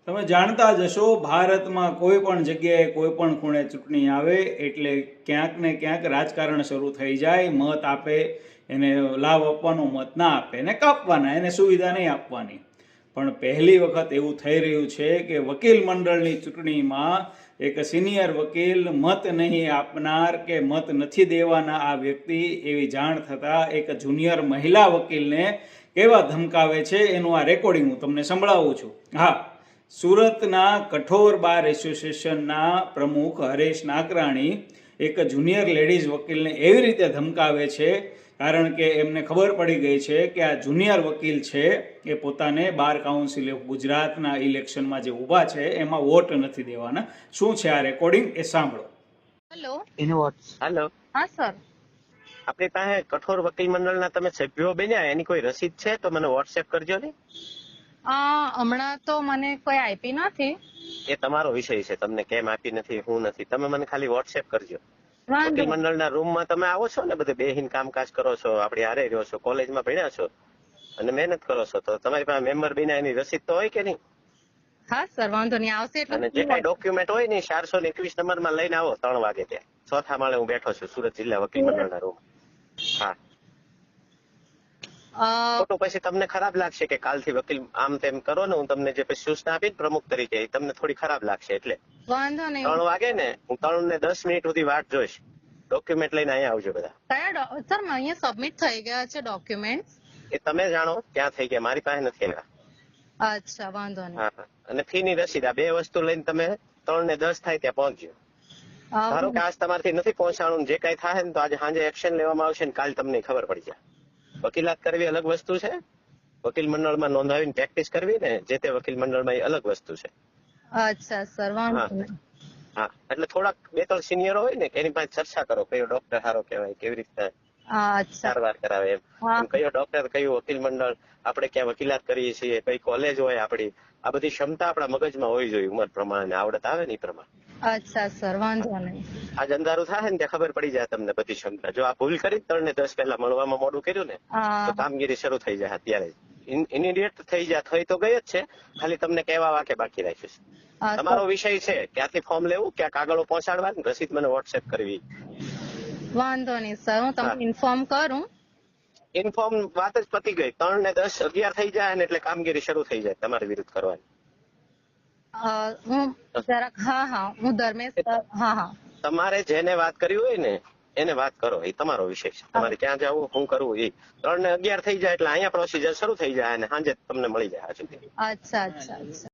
તમે જાણતા જ હશો, ભારતમાં કોઈ પણ જગ્યાએ કોઈ પણ ખૂણે ચૂંટણી આવે એટલે ક્યાંક ને ક્યાંક રાજકારણ શરૂ થઈ જાય. મત આપે એને લાભ આપવાનો, મત ના આપે એને કાપવાના, એને સુવિધા નહીં આપવાની. પણ પહેલી વખત એવું થઈ રહ્યું છે કે વકીલ મંડળની ચૂંટણીમાં એક સિનિયર વકીલ મત નહીં આપનાર કે મત નથી દેવાના આ વ્યક્તિ એવી જાણ થતાં એક જુનિયર મહિલા વકીલને કેવા ધમકાવે છે એનું આ રેકોર્ડિંગ હું તમને સંભળાવું છું. હા, સુરતના કઠોર બાર એસોસિએશનના પ્રમુખ હરેશ નાકરાણી એક જુનિયર લેડીઝ વકીલને એવી રીતે ધમકાવે છે કારણ કે એમને ખબર પડી ગઈ છે કે આ જુનિયર વકીલ છે એ પોતાને બાર કાઉન્સિલ ઓફ ગુજરાતના ઇલેક્શનમાં જે ઊભા છે એમાં વોટ નથી દેવાના. શું છે આ રેકોર્ડિંગ એ સાંભળો. હેલો. હાલો, હા સર. આપણી પાસે કઠોર વકીલ મંડળના તમે સભ્યો બન્યા, એની કોઈ રસીદ છે તો મને વોટ્સએપ કરજો ને. હમણાં તો મને કોઈ આપી નથી. એ તમારો વિષય છે, તમને કેમ આપી નથી હું નથી, તમે મને ખાલી વોટ્સએપ કરજો. વાંધો વકીલ મંડળના રૂમમાં તમે આવો છો ને, બધે બેહીન કામકાજ કરો છો, આપણી હારે રહ્યો છો, કોલેજમાં ભણ્યા છો અને મહેનત કરો છો, તો તમારી પાસે મેમ્બર બન્યા એની રસીદ તો હોય કે નહીં? હા સર, વાંધો નહીં, આવશે એટલે અને જે કઈ ડોક્યુમેન્ટ હોય ને 421 નંબરમાં લઈને આવો 3 વાગે ત્યાં. ચોથા માળે હું બેઠો છું, સુરત જિલ્લા વકીલ મંડળના રૂમ. હા, ખોટું પછી તમને ખરાબ લાગશે કે કાલથી વકીલ આમ તેમ કરો ને, હું તમને જે પછી સૂચના આપી પ્રમુખ તરીકે એ તમને થોડી ખરાબ લાગશે. એટલે વાંધો નહીં. 3 વાગે ને હું 3 ને 10 મિનિટ સુધી વાટ જોઈશ. ડોક્યુમેન્ટ લઈને અહીંયા આવજો બધા. સર અહીંયા સબમિટ થઈ ગયા છે ડોક્યુમેન્ટ. એ તમે જાણો ક્યાં થઈ ગયા, મારી પાસે નથી આવ્યા. અચ્છા, વાંધો નહીં. હા, અને ફી ની રસીદ, આ બે વસ્તુ લઈને તમે 3 ને 10 થાય ત્યાં પહોંચજો. ધારો કે આજ તમારથી નથી પહોંચાણું, જે કઈ થાય ને તો આજે સાંજે એક્શન લેવામાં આવશે ને કાલ તમને ખબર પડી જાય. વકીલાત કરવી અલગ વસ્તુ છે, વકીલ મંડળમાં નોંધાવીને પ્રેક્ટિસ કરવી ને જે તે વકીલ મંડળમાં એ અલગ વસ્તુ છે. અચ્છા સર, વાંધો નહીં. હા, એટલે થોડાક 2-3 સિનિયરો હોય ને એની પાસે ચર્ચા કરો, કયો ડોક્ટર સારો કહેવાય, કેવી રીતે અચ્છા. સારવાર કરાવે એમ કયો ડોક્ટર, કયું વકીલ મંડળ, આપણે ક્યાં વકીલાત કરીએ છીએ, કઈ કોલેજ હોય આપણી, આ બધી ક્ષમતા આપણા મગજમાં હોવી જોઈએ, ઉંમર પ્રમાણે આવડત આવે ને એ પ્રમાણે. અચ્છા સર, વાંધો નહીં. આજ અંધારું થાય ને ત્યાં ખબર પડી જાય તમને બધી ક્ષમતા. જો આ ભૂલ કરી 3 ને 10 પહેલા મળવામાં મોડું કર્યું ને તો કામગીરી શરૂ થઈ જાય અત્યારે ઇમિડિયેટ થઈ જાય. થઈ તો ગઈ જ છે, ખાલી તમને કહેવા વાકે બાકી રાખ્યું છે. તમારો વિષય છે ક્યાંથી ફોર્મ લેવું, ક્યાં કાગળો પહોંચાડવા, રસીદ મને વોટ્સએપ કરવી. વાંધો નહીં સર, હું તમને ઇન્ફોર્મ કરું. ઇન્ફોર્મ વાત જ પતી ગઈ. 3 ને 10 11 થઈ જાય ને એટલે કામગીરી શરૂ થઈ જાય તમારી વિરુદ્ધ કરવાની. હું જરાક હું ધર્મેશ. તમારે જેને વાત કરી હોય ને એને વાત કરો, એ તમારો વિષય છે. તમારે ક્યાં જવું, શું કરવું, એ 3 ને 11 થઈ જાય એટલે અહીંયા પ્રોસિજર શરૂ થઈ જાય અને સાંજે તમને મળી જાય. અચ્છા.